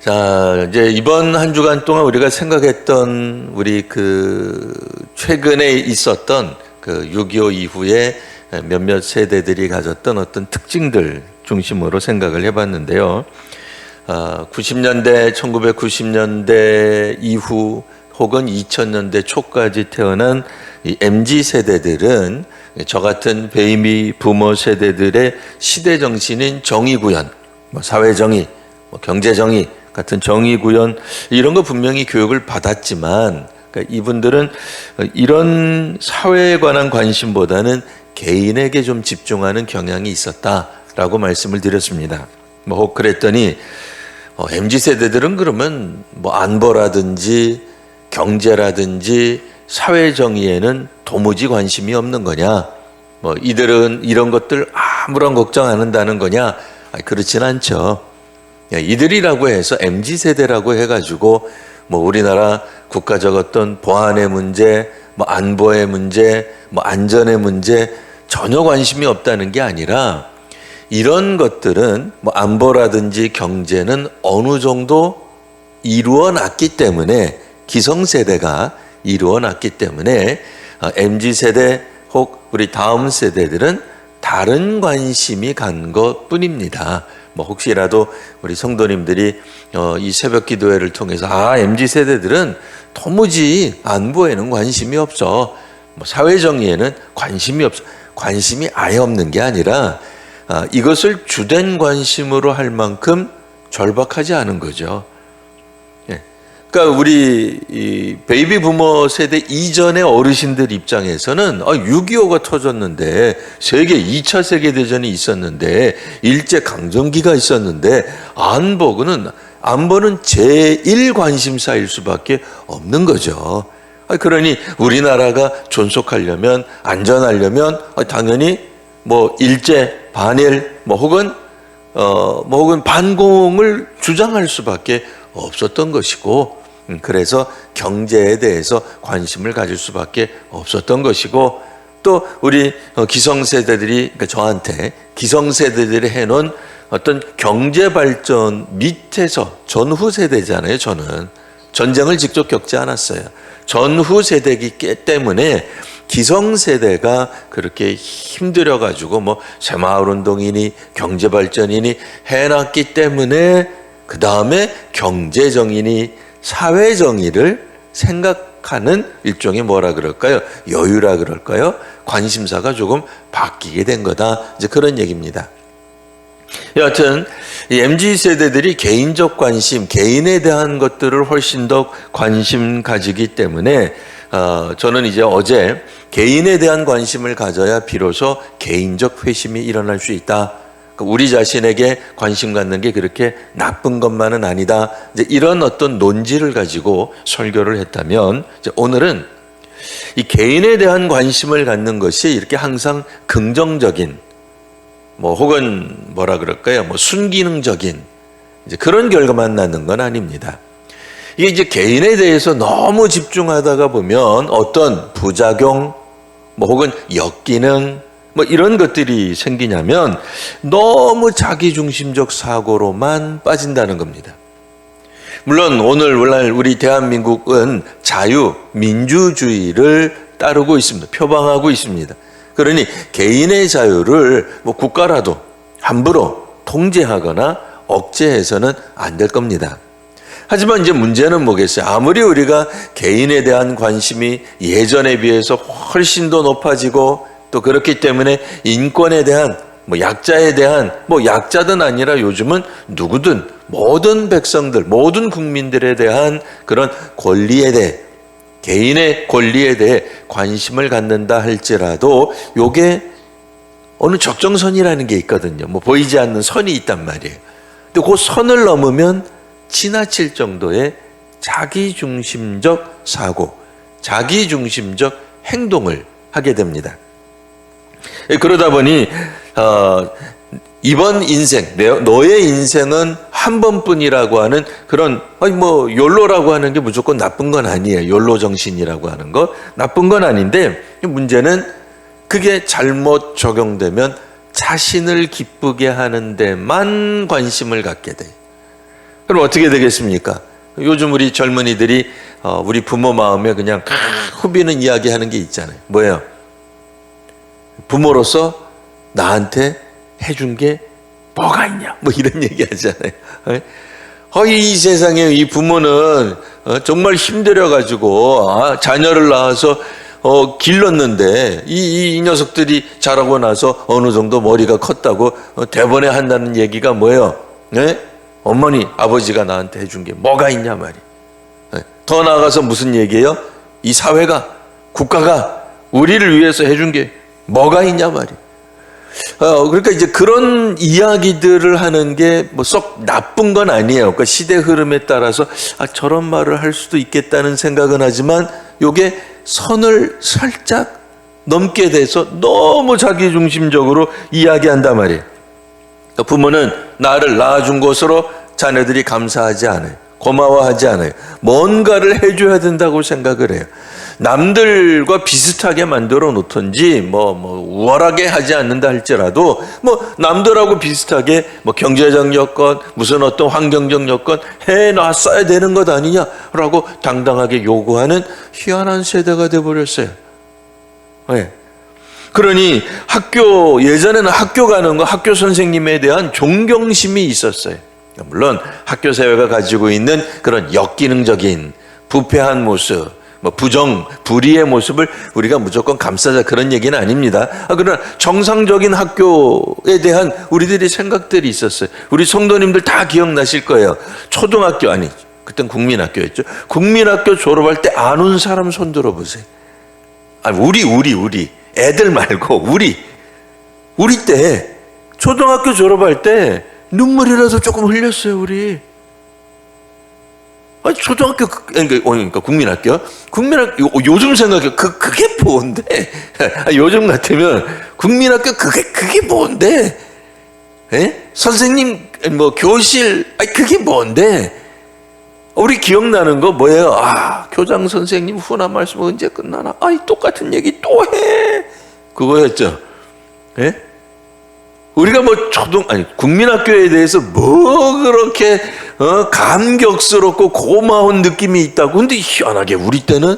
자, 이제 이번 한 주간 동안 우리가 생각했던 우리 최근에 있었던 6.25 이후에 몇몇 세대들이 가졌던 어떤 특징들 중심으로 생각을 해봤는데요. 90년대, 1990년대 이후 혹은 2000년대 초까지 태어난 이 MZ 세대들은 저 같은 베이비 부모 세대들의 시대 정신인 정의구현, 사회정의, 경제정의 같은 정의구현 이런 거 분명히 교육을 받았지만 그러니까 이분들은 이런 사회에 관한 관심보다는 개인에게 좀 집중하는 경향이 있었다라고 말씀을 드렸습니다. 혹 그랬더니 MZ 세대들은 그러면 안보라든지 경제라든지 사회 정의에는 도무지 관심이 없는 거냐? 이들은 이런 것들 아무런 걱정 안 한다는 거냐? 그렇진 않죠. 이들이라고 해서 MZ 세대라고 해가지고 우리나라 국가적 어떤 보안의 문제, 안보의 문제, 안전의 문제 전혀 관심이 없다는 게 아니라 이런 것들은 안보라든지 경제는 어느 정도 이루어 놨기 때문에 기성세대가 이루어 놨기 때문에 MZ 세대 혹 우리 다음 세대들은 다른 관심이 간 것 뿐입니다. 혹시라도 우리 성도님들이 이 새벽 기도회를 통해서 MZ 세대들은 도무지 안보에는 관심이 없어. 사회정의에는 관심이 없어. 관심이 아예 없는 게 아니라 이것을 주된 관심으로 할 만큼 절박하지 않은 거죠. 그러니까 우리 이 베이비 부머 세대 이전의 어르신들 입장에서는 6.25가 터졌는데 세계 2차 세계대전이 있었는데 일제강점기가 있었는데 안보는 제1관심사일 수밖에 없는 거죠. 그러니 우리나라가 존속하려면 안전하려면 당연히 일제 반일 혹은 반공을 주장할 수밖에 없었던 것이고 그래서 경제에 대해서 관심을 가질 수밖에 없었던 것이고 또 우리 기성세대들이 그러니까 저한테 기성세대들이 해놓은 어떤 경제 발전 밑에서 전후 세대잖아요. 저는 전쟁을 직접 겪지 않았어요. 전후 세대이기 때문에 기성세대가 그렇게 힘들어가지고 새마을운동이니 경제발전이니 해놨기 때문에 그 다음에 경제정의니 사회정의를 생각하는 일종의 뭐라 그럴까요? 여유라 그럴까요? 관심사가 조금 바뀌게 된 거다. 이제 그런 얘기입니다. 여하튼 이 MZ 세대들이 개인적 관심, 개인에 대한 것들을 훨씬 더 관심 가지기 때문에 저는 이제 어제 개인에 대한 관심을 가져야 비로소 개인적 회심이 일어날 수 있다. 우리 자신에게 관심 갖는 게 그렇게 나쁜 것만은 아니다. 이제 이런 어떤 논지를 가지고 설교를 했다면 이제 오늘은 이 개인에 대한 관심을 갖는 것이 이렇게 항상 긍정적인 혹은 뭐라 그럴까요? 순기능적인 이제 그런 결과만 낳는 건 아닙니다. 이게 이제 개인에 대해서 너무 집중하다가 보면 어떤 부작용 혹은 역기능 이런 것들이 생기냐면 너무 자기중심적 사고로만 빠진다는 겁니다. 물론 오늘날 우리 대한민국은 자유민주주의를 따르고 있습니다. 표방하고 있습니다. 그러니 개인의 자유를 국가라도 함부로 통제하거나 억제해서는 안 될 겁니다. 하지만 이제 문제는 뭐겠어요? 아무리 우리가 개인에 대한 관심이 예전에 비해서 훨씬 더 높아지고 또 그렇기 때문에 인권에 대한 약자에 대한 약자든 아니라 요즘은 누구든 모든 백성들 모든 국민들에 대한 그런 권리에 대해 개인의 권리에 대해 관심을 갖는다 할지라도 요게 어느 적정선이라는 게 있거든요. 보이지 않는 선이 있단 말이에요. 근데 그 선을 넘으면 지나칠 정도의 자기중심적 사고, 자기중심적 행동을 하게 됩니다. 그러다 보니 이번 인생, 너의 인생은 한 번뿐이라고 하는 그런 욜로라고 하는 게 무조건 나쁜 건 아니에요. 욜로 정신이라고 하는 거 나쁜 건 아닌데 문제는 그게 잘못 적용되면 자신을 기쁘게 하는 데만 관심을 갖게 돼. 그럼 어떻게 되겠습니까? 요즘 우리 젊은이들이 우리 부모 마음에 그냥 후비는 이야기하는 게 있잖아요. 뭐예요? 부모로서 나한테 해준 게 뭐가 있냐? 뭐 이런 얘기 하잖아요. 이 세상에 이 부모는 정말 힘들어가지고 자녀를 낳아서 길렀는데 이 녀석들이 자라고 나서 어느 정도 머리가 컸다고 대번에 한다는 얘기가 뭐예요? 네? 어머니, 아버지가 나한테 해준 게 뭐가 있냐 말이에요. 더 나아가서 무슨 얘기예요? 이 사회가, 국가가 우리를 위해서 해준 게 뭐가 있냐 말이에요. 그러니까 이제 그런 이야기들을 하는 게 뭐 썩 나쁜 건 아니에요. 그러니까 시대 흐름에 따라서 저런 말을 할 수도 있겠다는 생각은 하지만 요게 선을 살짝 넘게 돼서 너무 자기중심적으로 이야기한단 말이에요. 부모는 나를 낳아준 것으로 자녀들이 감사하지 않아요. 고마워하지 않아요. 뭔가를 해줘야 된다고 생각을 해요. 남들과 비슷하게 만들어 놓던지 우월하게 하지 않는다 할지라도 남들하고 비슷하게 경제적 여건, 무슨 어떤 환경적 여건 해놨어야 되는 것 아니냐라고 당당하게 요구하는 희한한 세대가 돼버렸어요. 네. 그러니 예전에는 학교 가는 거, 학교 선생님에 대한 존경심이 있었어요. 물론 학교 사회가 가지고 있는 그런 역기능적인 부패한 모습, 불의의 모습을 우리가 무조건 감싸자 그런 얘기는 아닙니다. 그러나 정상적인 학교에 대한 우리들의 생각들이 있었어요. 우리 성도님들 다 기억나실 거예요. 초등학교, 그땐 국민학교였죠. 국민학교 졸업할 때 안 온 사람 손 들어보세요. 우리 애들 말고 우리 때 초등학교 졸업할 때 눈물이라도 조금 흘렸어요, 우리. 초등학교, 그러니까 국민학교 요즘 생각해, 그게 뭔데? 요즘 같으면 국민학교 그게 뭔데? 선생님, 교실, 그게 뭔데? 우리 기억나는 거 뭐예요? 교장 선생님 훈화 말씀 언제 끝나나? 똑같은 얘기 또 해. 그거였죠. 우리가 국민학교에 대해서 그렇게 감격스럽고 고마운 느낌이 있다고. 근데 희한하게 우리 때는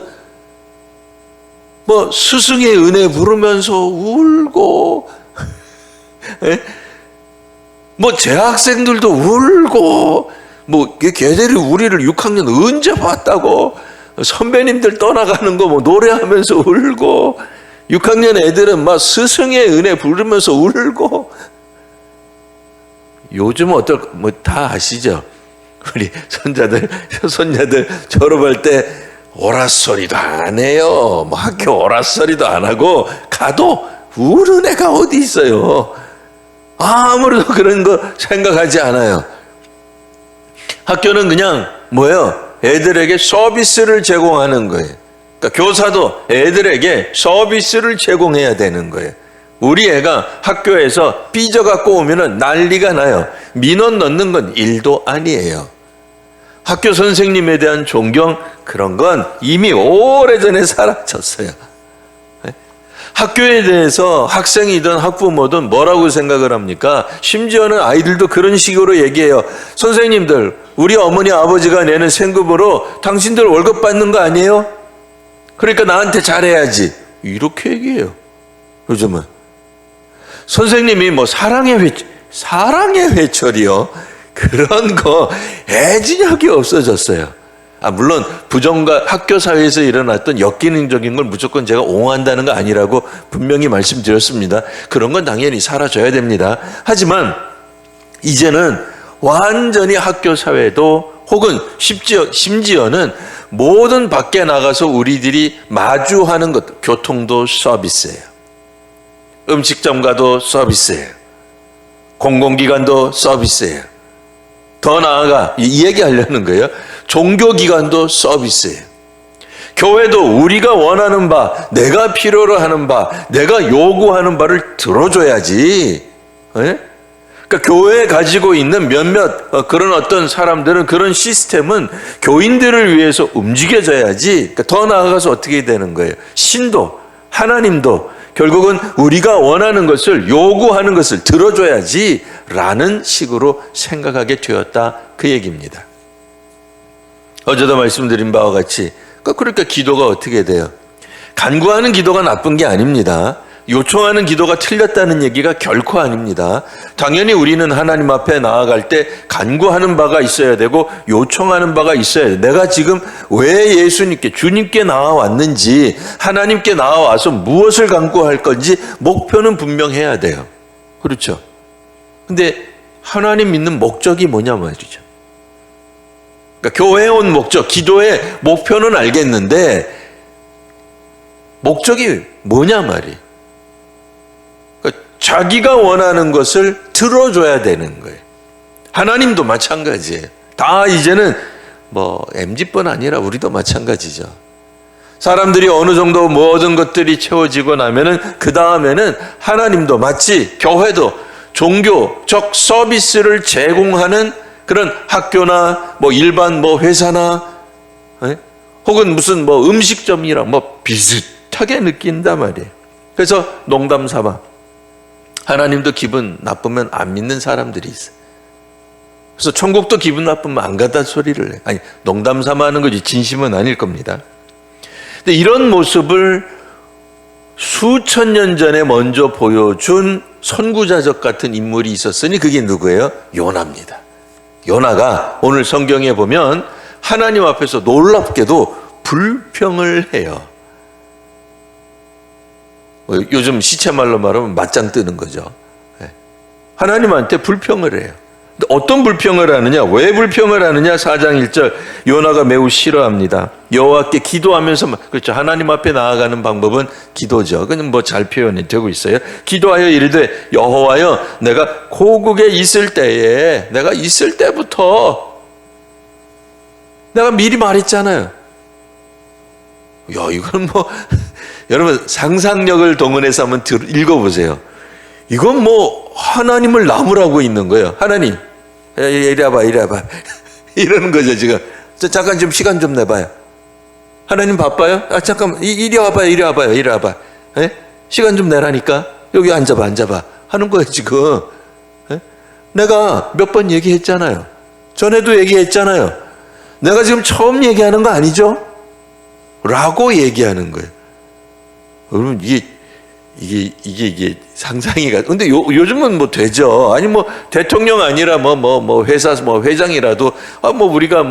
스승의 은혜 부르면서 울고 재학생들도 울고 걔들이 우리를 6학년 언제 봤다고 선배님들 떠나가는 거 노래하면서 울고 6학년 애들은 스승의 은혜 부르면서 울고. 요즘은 다 아시죠? 우리 손자들 졸업할 때 오랏소리도 안 해요. 학교 오랏소리도 안 하고 가도 우는 애가 어디 있어요. 아무래도 그런 거 생각하지 않아요. 학교는 그냥 애들에게 서비스를 제공하는 거예요. 그러니까 교사도 애들에게 서비스를 제공해야 되는 거예요. 우리 애가 학교에서 삐져갖고 오면은 난리가 나요. 민원 넣는 건 일도 아니에요. 학교 선생님에 대한 존경, 그런 건 이미 오래전에 사라졌어요. 학교에 대해서 학생이든 학부모든 뭐라고 생각을 합니까? 심지어는 아이들도 그런 식으로 얘기해요. 선생님들, 우리 어머니 아버지가 내는 생급으로 당신들 월급 받는 거 아니에요? 그러니까 나한테 잘해야지. 이렇게 얘기해요. 요즘은. 선생님이 사랑의 회초리요. 그런 거 애진하게 없어졌어요. 물론 부정과 학교 사회에서 일어났던 역기능적인 걸 무조건 제가 옹호한다는 거 아니라고 분명히 말씀드렸습니다. 그런 건 당연히 사라져야 됩니다. 하지만 이제는 완전히 학교 사회도 혹은 심지어는 모든 밖에 나가서 우리들이 마주하는 것, 교통도 서비스예요. 음식점 가도 서비스예요. 공공기관도 서비스예요. 더 나아가 이 얘기하려는 거예요. 종교기관도 서비스예요. 교회도 우리가 원하는 바, 내가 필요로 하는 바, 내가 요구하는 바를 들어줘야지. 그러니까 교회에 가지고 있는 몇몇 그런 어떤 사람들은, 그런 시스템은 교인들을 위해서 움직여져야지. 그러니까 더 나아가서 어떻게 되는 거예요? 신도, 하나님도 결국은 우리가 원하는 것을, 요구하는 것을 들어줘야지 라는 식으로 생각하게 되었다, 그 얘기입니다. 어제도 말씀드린 바와 같이 그러니까 기도가 어떻게 돼요? 간구하는 기도가 나쁜 게 아닙니다. 요청하는 기도가 틀렸다는 얘기가 결코 아닙니다. 당연히 우리는 하나님 앞에 나아갈 때 간구하는 바가 있어야 되고 요청하는 바가 있어야 돼요. 내가 지금 왜 예수님께, 주님께 나아왔는지, 하나님께 나아와서 무엇을 간구할 건지 목표는 분명해야 돼요. 그렇죠? 근데 하나님 믿는 목적이 뭐냐 말이죠. 그러니까 교회에 온 목적, 기도의 목표는 알겠는데 목적이 뭐냐 말이에요. 그러니까 자기가 원하는 것을 들어줘야 되는 거예요. 하나님도 마찬가지예요. 다 이제는 MZ뿐 아니라 우리도 마찬가지죠. 사람들이 어느 정도 모든 것들이 채워지고 나면은 그 다음에는 하나님도 마치 교회도 종교적 서비스를 제공하는 그런 학교나 일반 회사나 혹은 무슨 음식점이랑 비슷하게 느낀단 말이에요. 그래서 농담 삼아 하나님도 기분 나쁘면 안 믿는 사람들이 있어요. 그래서 천국도 기분 나쁘면 안 간다는 소리를 해요. 아니, 농담 삼아 하는 거지 진심은 아닐 겁니다. 근데 이런 모습을 수천 년 전에 먼저 보여준 선구자적 같은 인물이 있었으니 그게 누구예요? 요나입니다. 요나가 오늘 성경에 보면 하나님 앞에서 놀랍게도 불평을 해요. 요즘 시체말로 말하면 맞짱 뜨는 거죠. 하나님한테 불평을 해요. 근데 어떤 불평을 하느냐? 왜 불평을 하느냐? 4장 1절 요나가 매우 싫어합니다. 여호와께 기도하면서, 그렇죠, 하나님 앞에 나아가는 방법은 기도죠. 그건 잘 표현이 되고 있어요. 기도하여 이르되 여호와여, 내가 고국에 있을 때에, 내가 있을 때부터 내가 미리 말했잖아요. 야, 이건 여러분 상상력을 동원해서 한번 읽어보세요. 이건 하나님을 나무라고 있는 거예요. 하나님, 이리 와봐. 이러는 거죠, 지금. 잠깐 좀 시간 좀 내봐요. 하나님 바빠요? 잠깐, 이리 와봐요. 시간 좀 내라니까. 여기 앉아봐. 하는 거예요, 지금. 내가 몇 번 얘기했잖아요. 전에도 얘기했잖아요. 내가 지금 처음 얘기하는 거 아니죠? 라고 얘기하는 거예요. 여러분, 이게 상상이가. 근데 요즘은 되죠. 아니, 대통령 아니라 회사, 회장이라도, 우리가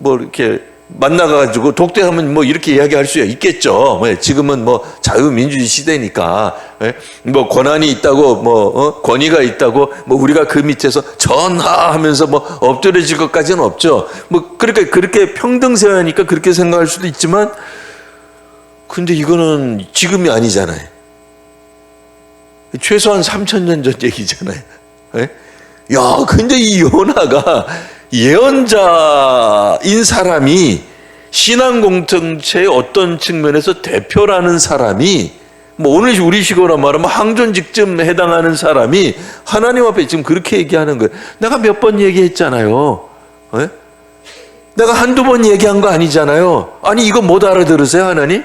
이렇게 만나가지고 독대하면 이렇게 이야기할 수 있겠죠. 지금은 자유민주주의 시대니까, 권한이 있다고, 권위가 있다고, 우리가 그 밑에서 전하하면서 엎드려질 것까지는 없죠. 그렇게 평등세하니까 그렇게 생각할 수도 있지만, 근데 이거는 지금이 아니잖아요. 최소한 3,000년 전 얘기잖아요. 야, 근데 이 요나가 예언자인 사람이, 신앙 공동체의 어떤 측면에서 대표라는 사람이, 오늘 우리식으로 말하면 항존직쯤 해당하는 사람이 하나님 앞에 지금 그렇게 얘기하는 거예요. 내가 몇 번 얘기했잖아요. 내가 한두 번 얘기한 거 아니잖아요. 아니, 이거 못 알아들으세요, 하나님?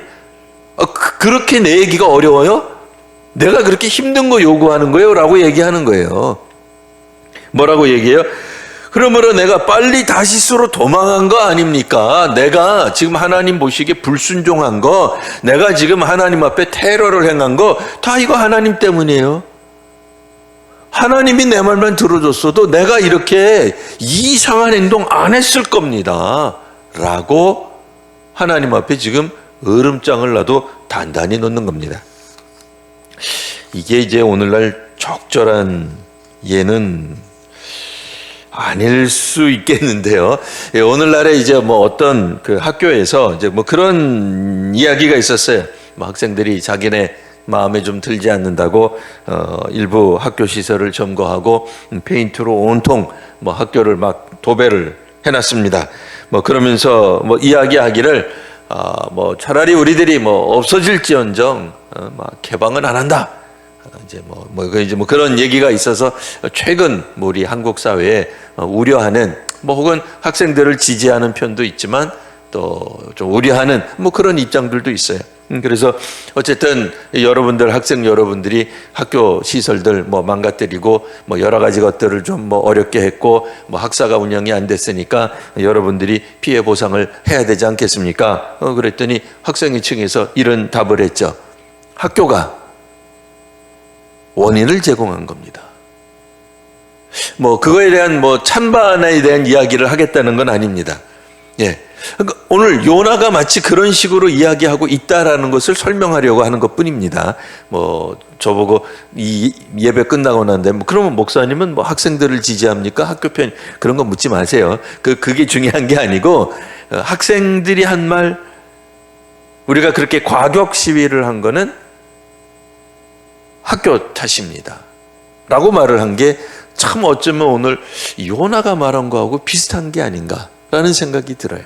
그렇게 내 얘기가 어려워요? 내가 그렇게 힘든 거 요구하는 거예요? 라고 얘기하는 거예요. 뭐라고 얘기해요? 그러므로 내가 빨리 다시스로 도망한 거 아닙니까? 내가 지금 하나님 보시기에 불순종한 거, 내가 지금 하나님 앞에 테러를 행한 거, 다 이거 하나님 때문이에요. 하나님이 내 말만 들어줬어도 내가 이렇게 이상한 행동 안 했을 겁니다. 라고 하나님 앞에 지금 으름장을 놔도 단단히 놓는 겁니다. 이게 이제 오늘날 적절한 예는 아닐 수 있겠는데요. 오늘날에 이제 어떤 그 학교에서 이제 그런 이야기가 있었어요. 학생들이 자기네 마음에 좀 들지 않는다고 일부 학교 시설을 점거하고 페인트로 온통 학교를 도배를 해놨습니다. 그러면서 이야기하기를 차라리 우리들이 없어질지언정 개방은 안 한다. 이제 그런 얘기가 있어서 최근 우리 한국 사회에 우려하는 혹은 학생들을 지지하는 편도 있지만 또 좀 우려하는 그런 입장들도 있어요. 그래서 어쨌든 여러분들 학생 여러분들이 학교 시설들 뭐 망가뜨리고 뭐 여러 가지 것들을 좀 뭐 어렵게 했고 뭐 학사가 운영이 안 됐으니까 여러분들이 피해 보상을 해야 되지 않겠습니까? 그랬더니 학생회 측에서 이런 답을 했죠. 학교가 원인을 제공한 겁니다. 뭐 그거에 대한 뭐 찬반에 대한 이야기를 하겠다는 건 아닙니다. 예. 그러니까 오늘 요나가 마치 그런 식으로 이야기하고 있다라는 것을 설명하려고 하는 것뿐입니다. 뭐 저보고 이 예배 끝나고 난데 뭐 그러면 목사님은 뭐 학생들을 지지합니까? 학교 편 그런 거 묻지 마세요. 그게 중요한 게 아니고 학생들이 한 말 우리가 그렇게 과격 시위를 한 거는 학교 탓입니다. 라고 말을 한 게 참 어쩌면 오늘 요나가 말한 거하고 비슷한 게 아닌가라는 생각이 들어요.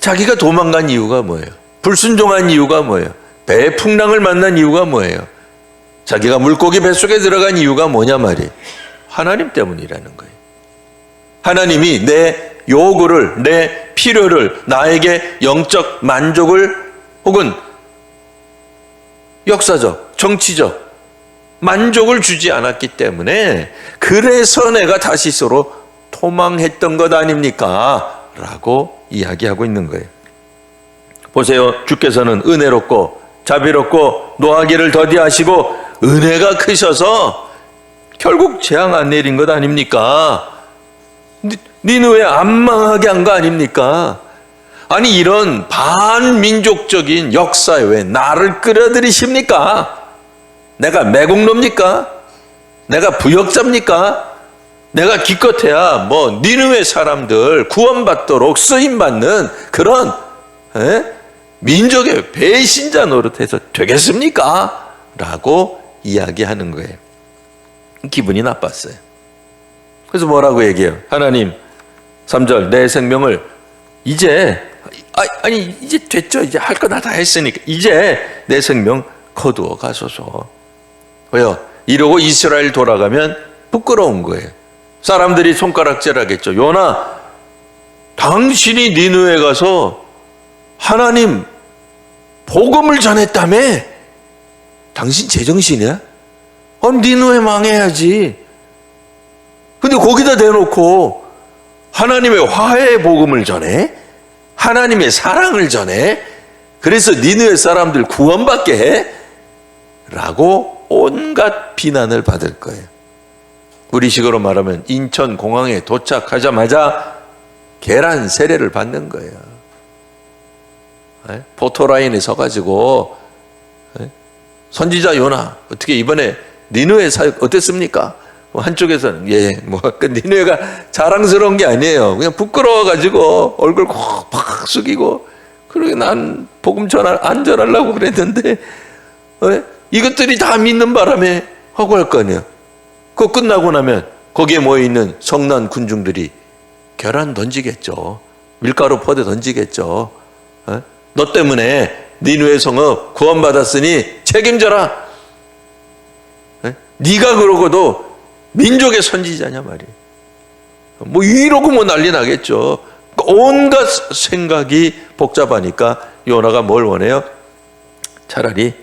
자기가 도망간 이유가 뭐예요? 불순종한 이유가 뭐예요? 배의 풍랑을 만난 이유가 뭐예요? 자기가 물고기 뱃속에 들어간 이유가 뭐냐 말이에요. 하나님 때문이라는 거예요. 하나님이 내 요구를, 내 필요를, 나에게 영적 만족을 혹은 역사적, 정치적 만족을 주지 않았기 때문에 그래서 내가 다시스로 도망했던 것 아닙니까? 라고 이야기하고 있는 거예요. 보세요. 주께서는 은혜롭고 자비롭고 노하기를 더디하시고 은혜가 크셔서 결국 재앙 안 내린 것 아닙니까? 니느웨 안 망하게 한 거 아닙니까? 아니 이런 반민족적인 역사에 왜 나를 끌어들이십니까? 내가 매국노입니까? 내가 부역자입니까? 내가 기껏해야 뭐 니느웨 사람들 구원받도록 쓰임받는 그런 민족의 배신자 노릇해서 되겠습니까? 라고 이야기하는 거예요. 기분이 나빴어요. 그래서 뭐라고 얘기해요? 하나님 3절 내 생명을 이제 이제 됐죠. 이제 할 거 다 했으니까 이제 내 생명 거두어 가소서. 왜요? 이러고 이스라엘 돌아가면 부끄러운 거예요. 사람들이 손가락질하겠죠. 요나 당신이 니느웨 가서 하나님 복음을 전했다며? 당신 제정신이야? 니느웨 망해야지. 근데 거기다 대놓고 하나님의 화해의 복음을 전해? 하나님의 사랑을 전해? 그래서 니느웨 사람들 구원받게 해? 라고 온갖 비난을 받을 거예요. 우리식으로 말하면 인천공항에 도착하자마자 계란 세례를 받는 거예요. 포토라인에 서가지고 선지자 요나 어떻게 이번에 니느웨 사역 어땠습니까? 한쪽에서는 니느웨가 자랑스러운 게 아니에요. 그냥 부끄러워가지고 얼굴 팍 숙이고 그러게 난 복음 안 전하려고 그랬는데 이것들이 다 믿는 바람에 하고 할 거 아니에요. 그거 끝나고 나면 거기에 모여있는 성난 군중들이 계란 던지겠죠. 밀가루 포대 던지겠죠. 너 때문에 니느웨 성읍 구원받았으니 책임져라. 네가 그러고도 민족의 선지자냐 말이에요. 뭐 이러고 뭐 난리 나겠죠. 온갖 생각이 복잡하니까 요나가 뭘 원해요? 차라리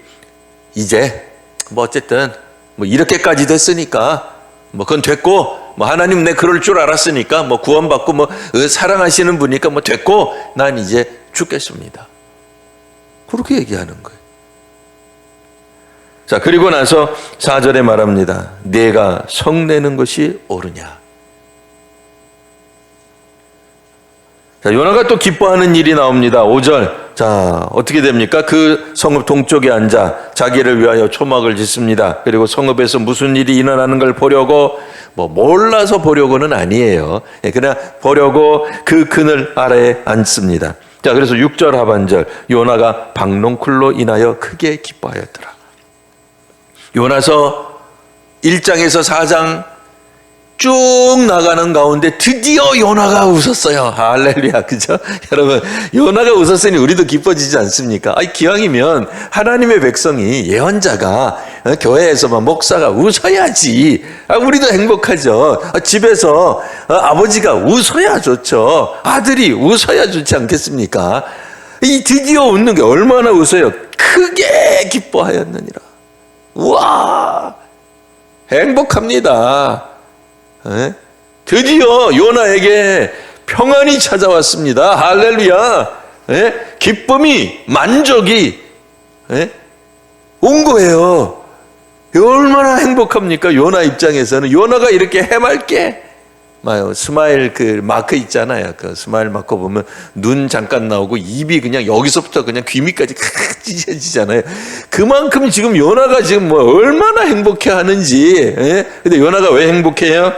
이제 뭐 어쨌든 뭐 이렇게까지 됐으니까 뭐 그건 됐고 뭐 하나님 내 그럴 줄 알았으니까 뭐 구원받고 뭐 사랑하시는 분이니까 뭐 됐고 난 이제 죽겠습니다. 그렇게 얘기하는 거예요. 자, 그리고 나서 4절에 말합니다. 네가 성내는 것이 옳으냐. 자, 요나가 또 기뻐하는 일이 나옵니다. 5절. 자, 어떻게 됩니까? 그 성읍 동쪽에 앉아 자기를 위하여 초막을 짓습니다. 그리고 성읍에서 무슨 일이 일어나는 걸 보려고 뭐 몰라서 보려고는 아니에요. 그냥 보려고 그 그늘 아래에 앉습니다. 자, 그래서 6절 하반절 요나가 박농쿨로 인하여 크게 기뻐하였더라. 요나서 1장에서 4장 쭉 나가는 가운데 드디어 요나가 웃었어요. 할렐루야. 그죠? 여러분, 요나가 웃었으니 우리도 기뻐지지 않습니까? 기왕이면 하나님의 백성이 예언자가 교회에서만 목사가 웃어야지. 우리도 행복하죠. 집에서 아버지가 웃어야 좋죠. 아들이 웃어야 좋지 않겠습니까? 이 드디어 웃는 게 얼마나 웃어요. 크게 기뻐하였느니라. 우와, 행복합니다. 에? 드디어 요나에게 평안이 찾아왔습니다. 할렐루야. 에? 기쁨이, 만족이 온 거예요. 얼마나 행복합니까? 요나 입장에서는. 요나가 이렇게 해맑게 스마일 그 마크 있잖아요. 그 스마일 마크 보면 눈 잠깐 나오고 입이 그냥 여기서부터 그냥 귀 밑까지 찢어지잖아요. 그만큼 지금 요나가 지금 뭐 얼마나 행복해 하는지. 근데 요나가 왜 행복해요?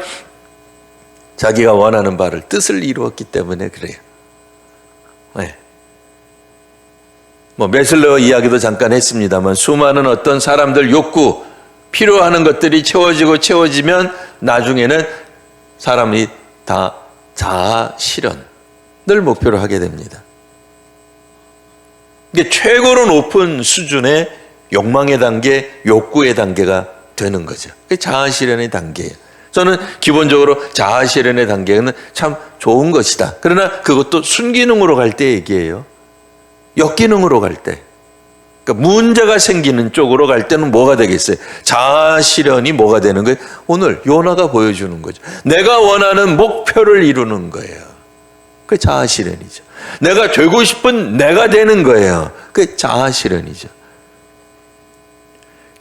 자기가 원하는 바를, 뜻을 이루었기 때문에 그래요. 뭐 메슬러 이야기도 잠깐 했습니다만, 수많은 어떤 사람들 욕구, 필요하는 것들이 채워지면 나중에는 사람이 다 자아 실현을 목표로 하게 됩니다. 이게 최고로 높은 수준의 욕망의 단계, 욕구의 단계가 되는 거죠. 그게 자아 실현의 단계예요. 저는 기본적으로 자아 실현의 단계는 참 좋은 것이다. 그러나 그것도 순기능으로 갈 때 얘기해요. 역기능으로 갈 때. 그러니까 문제가 생기는 쪽으로 갈 때는 뭐가 되겠어요? 자아 실현이 뭐가 되는 거예요? 오늘 요나가 보여주는 거죠. 내가 원하는 목표를 이루는 거예요. 그게 자아 실현이죠. 내가 되고 싶은 내가 되는 거예요. 그게 자아 실현이죠.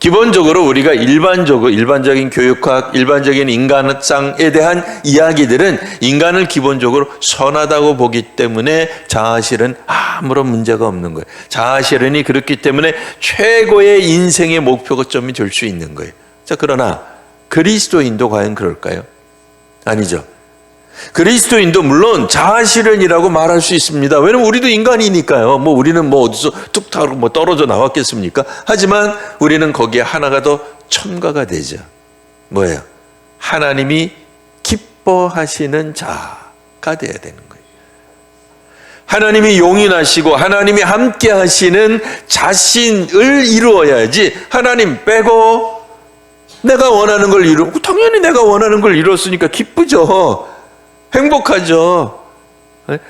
기본적으로 우리가 일반적인 교육학, 일반적인 인간상에 대한 이야기들은 인간을 기본적으로 선하다고 보기 때문에 자아실은 아무런 문제가 없는 거예요. 자아실현이 그렇기 때문에 최고의 인생의 목표점이 될 수 있는 거예요. 자, 그러나 그리스도인도 과연 그럴까요? 아니죠. 그리스도인도 물론 자아실현이라고 말할 수 있습니다. 왜냐면 우리도 인간이니까요. 우리는 어디서 뚝딱 떨어져 나왔겠습니까? 하지만 우리는 거기에 하나가 더 첨가가 되죠. 뭐예요? 하나님이 기뻐하시는 자가 돼야 되는 거예요. 하나님이 용인하시고 하나님이 함께 하시는 자신을 이루어야지, 하나님 빼고 내가 원하는 걸 이루고, 당연히 내가 원하는 걸 이뤘으니까 기쁘죠. 행복하죠.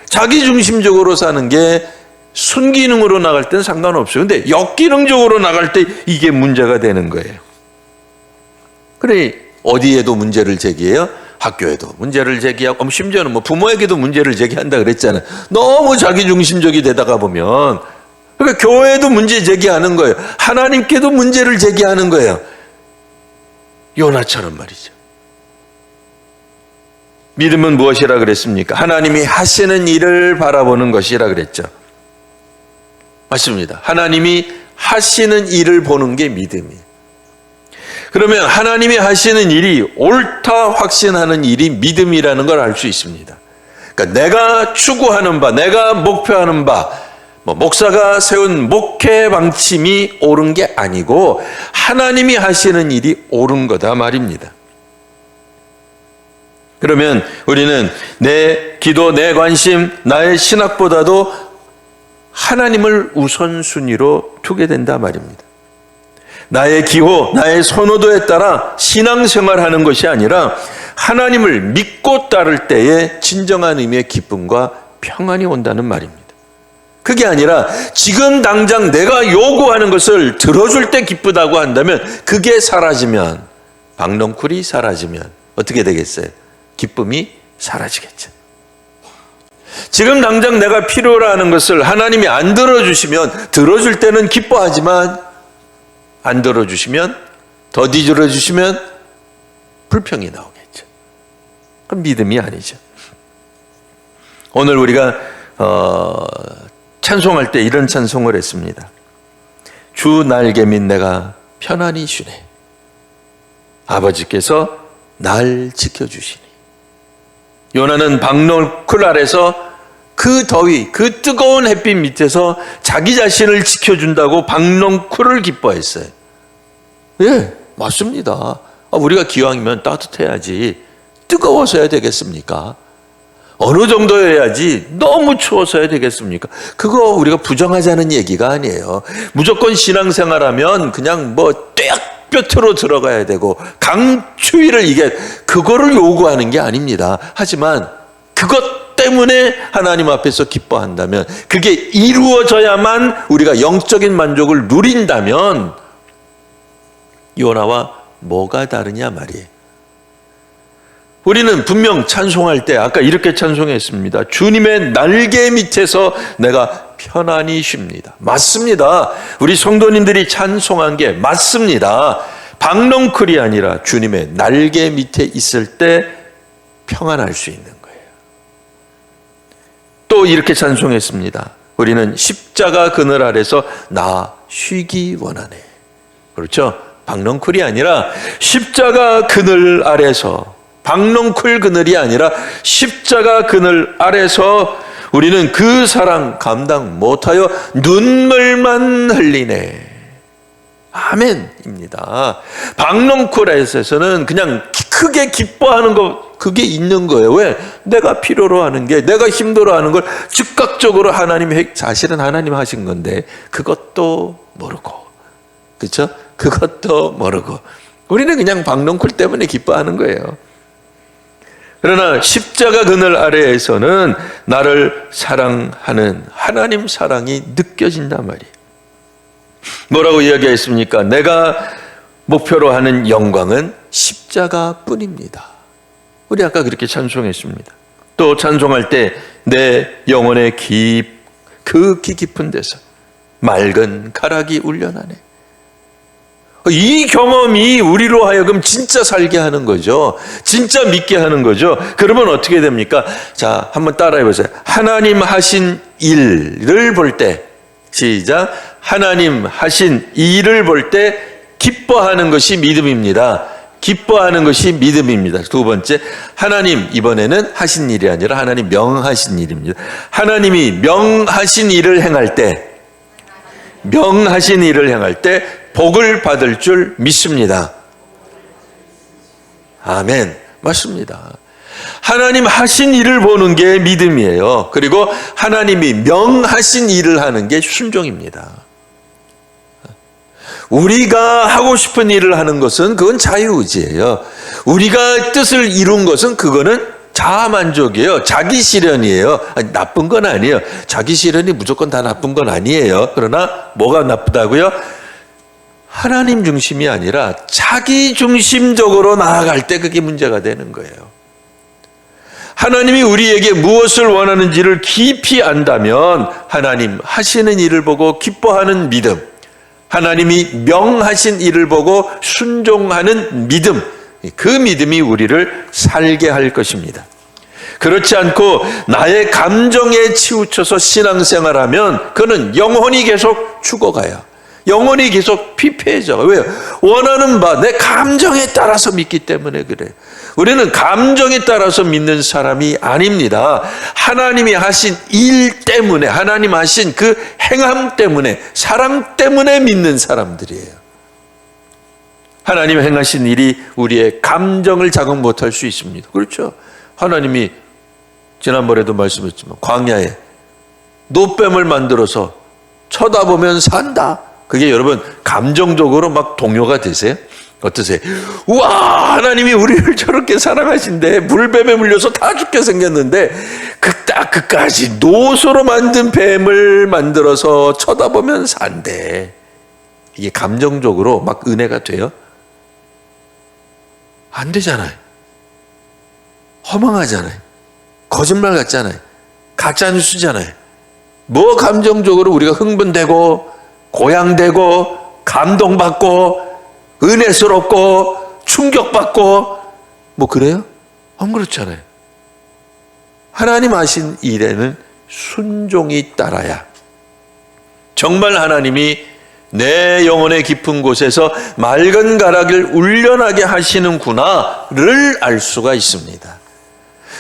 자기중심적으로 사는 게 순기능으로 나갈 때는 상관없어요. 근데 역기능적으로 나갈 때 이게 문제가 되는 거예요. 그래, 어디에도 문제를 제기해요? 학교에도 문제를 제기하고, 심지어는 부모에게도 문제를 제기한다 그랬잖아요. 너무 자기중심적이 되다가 보면. 그러니까 교회에도 문제 제기하는 거예요. 하나님께도 문제를 제기하는 거예요. 요나처럼 말이죠. 믿음은 무엇이라 그랬습니까? 하나님이 하시는 일을 바라보는 것이라 그랬죠. 맞습니다. 하나님이 하시는 일을 보는 게 믿음이에요. 그러면 하나님이 하시는 일이 옳다 확신하는 일이 믿음이라는 걸 알 수 있습니다. 그러니까 내가 추구하는 바, 내가 목표하는 바, 목사가 세운 목회 방침이 옳은 게 아니고 하나님이 하시는 일이 옳은 거다 말입니다. 그러면 우리는 내 기도, 내 관심, 나의 신학보다도 하나님을 우선순위로 두게 된다 말입니다. 나의 기호, 나의 선호도에 따라 신앙생활하는 것이 아니라 하나님을 믿고 따를 때에 진정한 의미의 기쁨과 평안이 온다는 말입니다. 그게 아니라 지금 당장 내가 요구하는 것을 들어줄 때 기쁘다고 한다면, 그게 사라지면, 박넝쿨이 사라지면 어떻게 되겠어요? 기쁨이 사라지겠죠. 지금 당장 내가 필요로 하는 것을 하나님이 안 들어주시면, 들어줄 때는 기뻐하지만 안 들어주시면, 더디질러 주시면 불평이 나오겠죠. 그럼 믿음이 아니죠. 오늘 우리가 찬송할 때 이런 찬송을 했습니다. 주 날개 및 내가 편안히 쉬네. 아버지께서 날 지켜주시니. 요나는 박넝쿨 아래서 그 더위, 그 뜨거운 햇빛 밑에서 자기 자신을 지켜준다고 박넝쿨을 기뻐했어요. 예, 맞습니다. 우리가 기왕이면 따뜻해야지 뜨거워서야 되겠습니까? 어느 정도여야지 너무 추워서야 되겠습니까? 그거 우리가 부정하자는 얘기가 아니에요. 무조건 신앙생활하면 그냥 뼈트로 들어가야 되고 강추위를 그거를 요구하는 게 아닙니다. 하지만 그것 때문에 하나님 앞에서 기뻐한다면, 그게 이루어져야만 우리가 영적인 만족을 누린다면 요나와 뭐가 다르냐 말이에요. 우리는 분명 찬송할 때 아까 이렇게 찬송했습니다. 주님의 날개 밑에서 내가 편안히 쉽니다. 맞습니다. 우리 성도님들이 찬송한 게 맞습니다. 박넝쿨이 아니라 주님의 날개 밑에 있을 때 평안할 수 있는 거예요. 또 이렇게 찬송했습니다. 우리는 십자가 그늘 아래서 나 쉬기 원하네. 그렇죠? 박넝쿨이 아니라 십자가 그늘 아래서, 박넝쿨 그늘이 아니라 십자가 그늘 아래서 우리는 그 사랑 감당 못하여 눈물만 흘리네. 아멘입니다. 박넝쿨에서는 그냥 크게 기뻐하는 거, 그게 있는 거예요. 왜? 내가 필요로 하는 게, 내가 힘들어 하는 걸 즉각적으로 하나님이, 사실은 하나님 하신 건데 그것도 모르고, 그렇죠? 그것도 모르고 우리는 그냥 박넝쿨 때문에 기뻐하는 거예요. 그러나 십자가 그늘 아래에서는 나를 사랑하는 하나님 사랑이 느껴진단 말이에요. 뭐라고 이야기했습니까? 내가 목표로 하는 영광은 십자가뿐입니다. 우리 아까 그렇게 찬송했습니다. 또 찬송할 때 내 영혼의 극히 깊은 데서 맑은 가락이 울려나네. 이 경험이 우리로 하여금 진짜 살게 하는 거죠. 진짜 믿게 하는 거죠. 그러면 어떻게 됩니까? 자, 한번 따라해 보세요. 하나님 하신 일을 볼 때, 시작. 하나님 하신 일을 볼 때 기뻐하는 것이 믿음입니다. 기뻐하는 것이 믿음입니다. 두 번째, 하나님, 이번에는 하신 일이 아니라 하나님 명하신 일입니다. 하나님이 명하신 일을 행할 때, 명하신 일을 행할 때 복을 받을 줄 믿습니다. 아멘. 맞습니다. 하나님 하신 일을 보는 게 믿음이에요. 그리고 하나님이 명하신 일을 하는 게 순종입니다. 우리가 하고 싶은 일을 하는 것은 그건 자유의지예요. 우리가 뜻을 이룬 것은 그거는 자아만족이에요. 자기 실현이에요. 아니, 나쁜 건 아니에요. 자기 실현이 무조건 다 나쁜 건 아니에요. 그러나 뭐가 나쁘다고요? 하나님 중심이 아니라 자기 중심적으로 나아갈 때 그게 문제가 되는 거예요. 하나님이 우리에게 무엇을 원하는지를 깊이 안다면 하나님 하시는 일을 보고 기뻐하는 믿음, 하나님이 명하신 일을 보고 순종하는 믿음, 그 믿음이 우리를 살게 할 것입니다. 그렇지 않고 나의 감정에 치우쳐서 신앙생활하면 그는 영혼이 계속 죽어가요. 영혼이 계속 피폐해져. 왜요? 원하는 바, 내 감정에 따라서 믿기 때문에 그래요. 우리는 감정에 따라서 믿는 사람이 아닙니다. 하나님이 하신 일 때문에, 하나님 하신 그 행함 때문에, 사랑 때문에 믿는 사람들이에요. 하나님 행하신 일이 우리의 감정을 자극 못할 수 있습니다. 그렇죠? 하나님이 지난번에도 말씀했지만 광야에 노뱀을 만들어서 쳐다보면 산다. 그게 여러분 감정적으로 막 동요가 되세요? 어떠세요? 우와, 하나님이 우리를 저렇게 사랑하신데 물뱀에 물려서 다 죽게 생겼는데 그까지 노소로 만든 뱀을 만들어서 쳐다보면 산대. 이게 감정적으로 막 은혜가 돼요? 안 되잖아요. 허망하잖아요. 거짓말 같잖아요. 가짜뉴스잖아요. 뭐 감정적으로 우리가 흥분되고 고양되고 감동받고 은혜스럽고 충격받고 뭐 그래요? 안 그렇잖아요. 하나님 하신 일에는 순종이 따라야 정말 하나님이 내 영혼의 깊은 곳에서 맑은 가락을 울려나게 하시는구나를 알 수가 있습니다.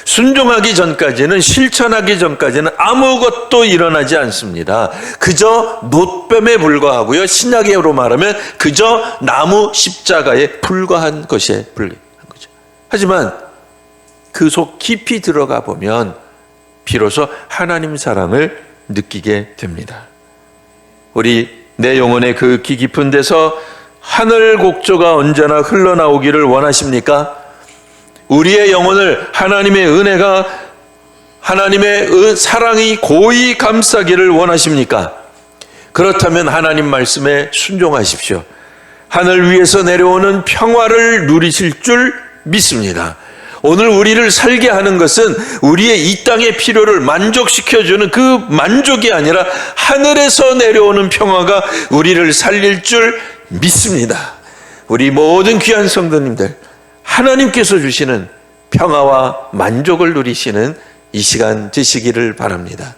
순종하기 전까지는, 실천하기 전까지는 아무것도 일어나지 않습니다. 그저 노뱀에 불과하고요. 신약으로 말하면 그저 나무 십자가에 불과한 것에 불과한 거죠. 하지만 그 속 깊이 들어가 보면 비로소 하나님 사랑을 느끼게 됩니다. 우리 내 영혼의 그 깊은 데서 하늘 곡조가 언제나 흘러나오기를 원하십니까? 우리의 영혼을 하나님의 은혜가 하나님의 사랑이 고이 감싸기를 원하십니까? 그렇다면 하나님 말씀에 순종하십시오. 하늘 위에서 내려오는 평화를 누리실 줄 믿습니다. 오늘 우리를 살게 하는 것은 우리의 이 땅의 필요를 만족시켜주는 그 만족이 아니라 하늘에서 내려오는 평화가 우리를 살릴 줄 믿습니다. 우리 모든 귀한 성도님들, 하나님께서 주시는 평화와 만족을 누리시는 이 시간 되시기를 바랍니다.